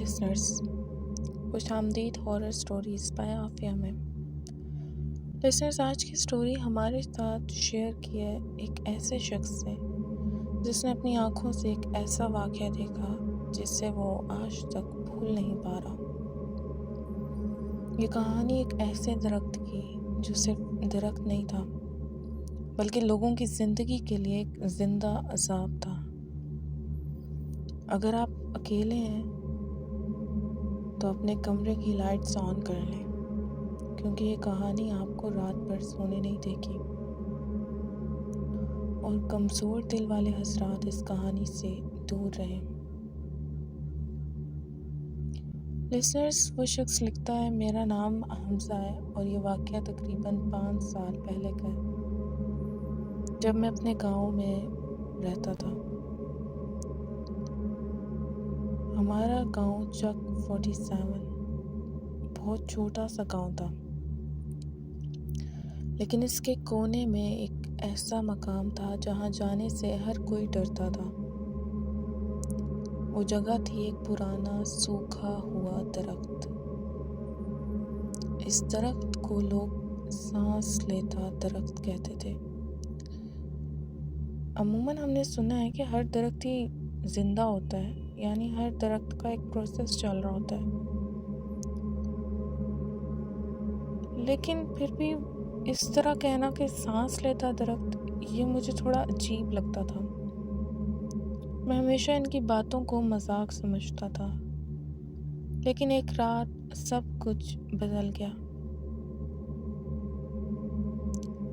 Listeners, खुश आमदीद horror stories bye Aafia में। लिसनर्स, आज की स्टोरी हमारे साथ शेयर की है एक ऐसे शख्स से जिसने अपनी आंखों से एक ऐसा वाक़या देखा जिससे वो आज तक भूल नहीं पा रहा। ये कहानी एक ऐसे दरख्त की जो सिर्फ दरख्त नहीं था बल्कि लोगों की ज़िंदगी के लिए एक ज़िंदा अज़ाब था। अगर आप अकेले हैं तो अपने कमरे की लाइट्स ऑन कर लें, क्योंकि ये कहानी आपको रात भर सोने नहीं देगी और कमज़ोर दिल वाले हज़रात इस कहानी से दूर रहें। लिसनर्स, वो शख्स लिखता है, मेरा नाम हमज़ा है और ये वाक़या तकरीबन 5 साल पहले का है, जब मैं अपने गांव में रहता था। हमारा गांव चक 47 बहुत छोटा सा गांव था, लेकिन इसके कोने में एक ऐसा मकाम था जहां जाने से हर कोई डरता था। वो जगह थी एक पुराना सूखा हुआ दरख्त। इस दरख्त को लोग सांस लेता दरख्त कहते थे। अमूमन हमने सुना है कि हर दरख्त ही जिंदा होता है, यानी हर दरख्त का एक प्रोसेस चल रहा होता है, लेकिन फिर भी इस तरह कहना कि सांस लेता दरख्त, ये मुझे थोड़ा अजीब लगता था। मैं हमेशा इनकी बातों को मजाक समझता था, लेकिन एक रात सब कुछ बदल गया।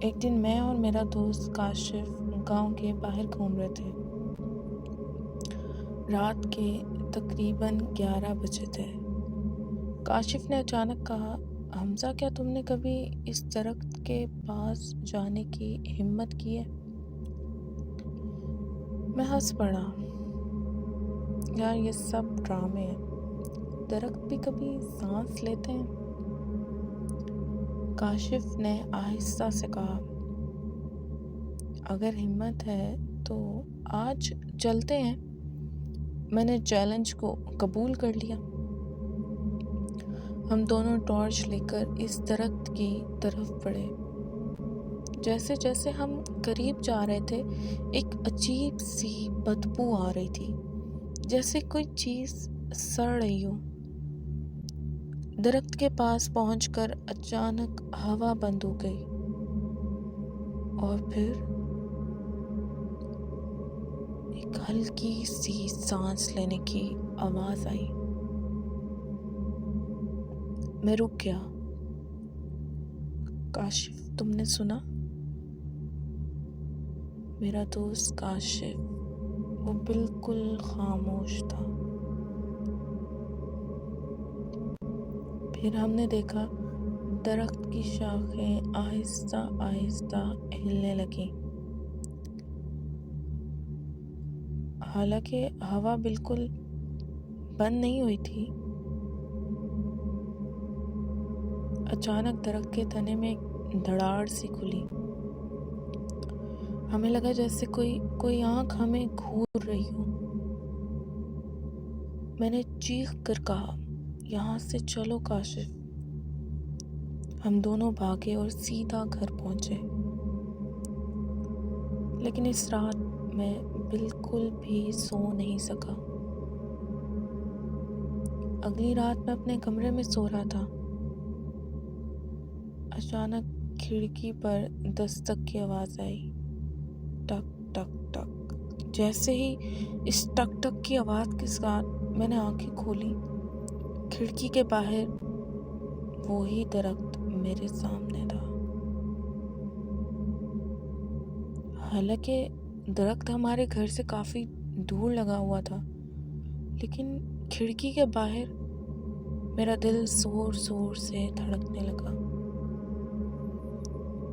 एक दिन मैं और मेरा दोस्त काशिफ गांव के बाहर घूम रहे थे। रात के तकरीबन 11 बजे थे। काशिफ ने अचानक कहा, हमज़ा, क्या तुमने कभी इस दरख्त के पास जाने की हिम्मत की है? मैं हंस पड़ा। यार, ये सब ड्रामे हैं। दरख्त भी कभी सांस लेते हैं? काशिफ ने आहिस्ता से कहा, अगर हिम्मत है तो आज चलते हैं। मैंने चैलेंज को कबूल कर लिया। हम दोनों टॉर्च लेकर इस दरख्त की तरफ बढ़े। जैसे जैसे हम करीब जा रहे थे, एक अजीब सी बदबू आ रही थी, जैसे कोई चीज़ सड़ रही हो। दरख्त के पास पहुंचकर अचानक हवा बंद हो गई और फिर एक हल्की सी सांस लेने की आवाज आई। मैं रुक गया। काशिफ, तुमने सुना? मेरा दोस्त काशिफ वो बिल्कुल खामोश था। फिर हमने देखा दरख्त की शाखें आहिस्ता आहिस्ता हिलने लगी। हालांकि हवा बिल्कुल बंद नहीं हुई थी। अचानक दरख्त के तने में एक धड़ाड़ सी खुली। हमें लगा जैसे कोई आंख हमें घूर रही हो। मैंने चीख कर कहा, यहाँ से चलो काशिफ। हम दोनों भागे और सीधा घर पहुंचे। लेकिन इस रात मैं बिल्कुल भी सो नहीं सका। अगली रात मैं अपने कमरे में सो रहा था। अचानक खिड़की पर दस्तक की आवाज आई, टक टक टक। जैसे ही इस टक टक की आवाज के साथ मैंने आंखें खोली, खिड़की के बाहर वही दरख्त मेरे सामने था। हालांकि दरख्त हमारे घर से काफी दूर लगा हुआ था, लेकिन खिड़की के बाहर मेरा दिल जोर जोर से धड़कने लगा।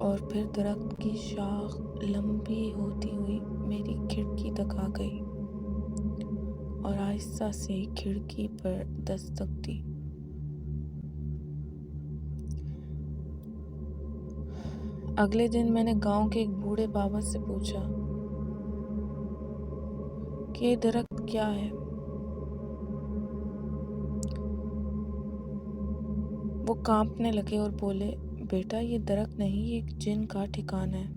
और फिर दरख्त की शाख लंबी होती हुई मेरी खिड़की तक आ गई और आहिस्ता से खिड़की पर दस्तक दी। अगले दिन मैंने गांव के एक बूढ़े बाबा से पूछा कि ये दरख्त क्या है। وہ کانپنے لگے اور بولے، بیٹا یہ درخت نہیں، یہ ایک جن کا ٹھکانہ ہے۔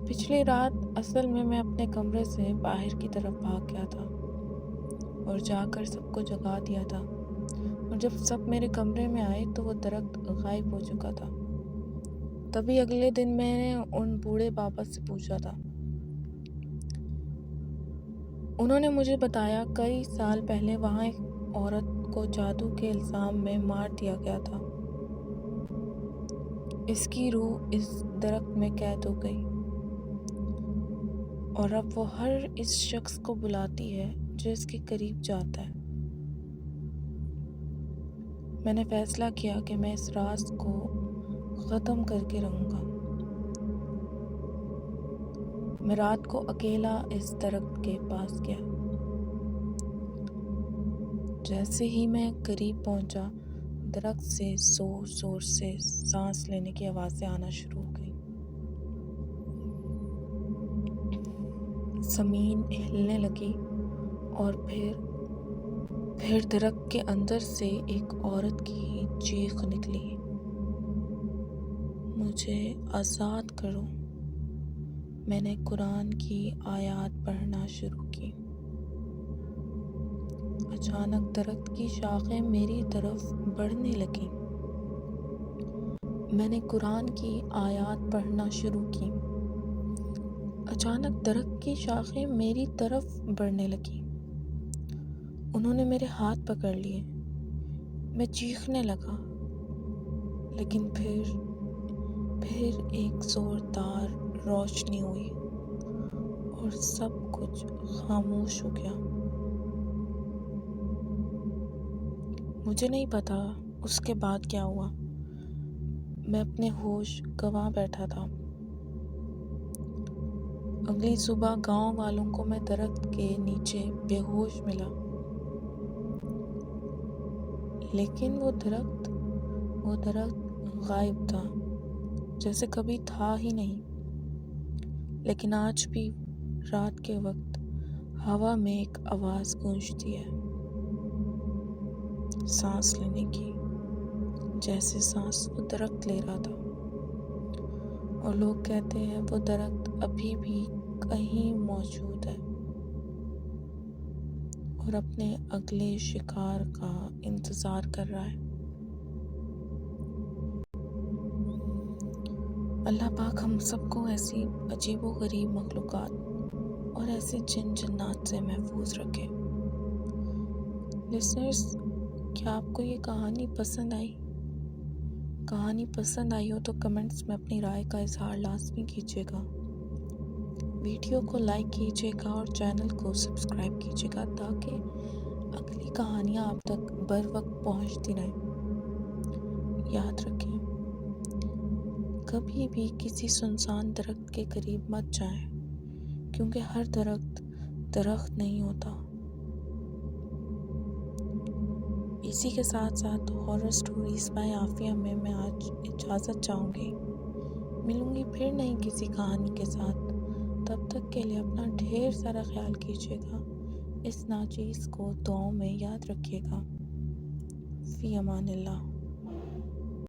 پچھلی رات اصل میں اپنے کمرے سے باہر کی طرف بھاگ گیا تھا اور جا کر سب کو جگا دیا تھا، اور جب سب میرے کمرے میں آئے تو وہ درخت غائب ہو چکا تھا۔ تبھی اگلے دن میں نے ان بوڑھے بابا سے پوچھا تھا۔ انہوں نے مجھے بتایا کئی سال پہلے وہاں ایک عورت کو جادو کے الزام میں مار دیا گیا تھا۔ اس کی روح اس درخت میں قید ہو گئی اور اب وہ ہر اس شخص کو بلاتی ہے جو اس کے قریب جاتا ہے۔ میں نے فیصلہ کیا کہ میں اس راز کو ختم کر کے رہوں گا۔ میں رات کو اکیلا اس درخت کے پاس گیا۔ جیسے ہی میں قریب پہنچا، درخت سے زور زور سے سانس لینے کی آوازیں آنا شروع ہو گئی۔ زمین ہلنے لگی اور پھر درخت کے اندر سے ایک عورت کی چیخ نکلی، مجھے آزاد کرو۔ میں نے قرآن کی آیات پڑھنا شروع کی۔ اچانک درخت کی شاخیں میری طرف بڑھنے لگیں۔ میں نے قرآن کی آیات پڑھنا شروع کی۔ اچانک درخت کی شاخیں میری طرف بڑھنے لگیں۔ انہوں نے میرے ہاتھ پکڑ لیے۔ میں چیخنے لگا، لیکن پھر ایک زوردار روشنی ہوئی اور سب کچھ خاموش ہو گیا۔ مجھے نہیں پتا اس کے بعد کیا ہوا۔ میں اپنے ہوش گنوا بیٹھا تھا۔ اگلی صبح گاؤں والوں کو میں درخت کے نیچے بے ہوش ملا، لیکن وہ درخت غائب تھا، جیسے کبھی تھا ہی نہیں۔ لیکن آج بھی رات کے وقت ہوا میں ایک آواز گونجتی ہے، سانس لینے کی، جیسے سانس وہ درخت لے رہا تھا۔ اور لوگ کہتے ہیں وہ درخت ابھی بھی کہیں موجود ہے اور اپنے اگلے شکار کا انتظار کر رہا ہے۔ اللہ پاک ہم سب کو ایسی عجیب و غریب مخلوقات اور ایسے جنات سے محفوظ رکھے۔ لسنرز، کیا آپ کو یہ کہانی پسند آئی؟ کہانی پسند آئی ہو تو کمنٹس میں اپنی رائے کا اظہار لازمی کیجیے گا۔ ویڈیو کو لائک کیجیے گا اور چینل کو سبسکرائب کیجیے گا تاکہ اگلی کہانیاں آپ تک بر وقت پہنچتی رہیں۔ یاد رکھیں، کبھی بھی کسی سنسان درخت کے قریب مت جائیں، کیونکہ ہر درخت نہیں ہوتا۔ اسی کے ساتھ ہارر سٹوریز بائی عافیہ میں آج اجازت چاہوں گی۔ ملوں گی پھر نئی کسی کہانی کے ساتھ۔ تب تک کے لیے اپنا ڈھیر سارا خیال کیجیے گا۔ اس ناچیز کو دعاؤں میں یاد رکھیے گا۔ فی امان اللہ۔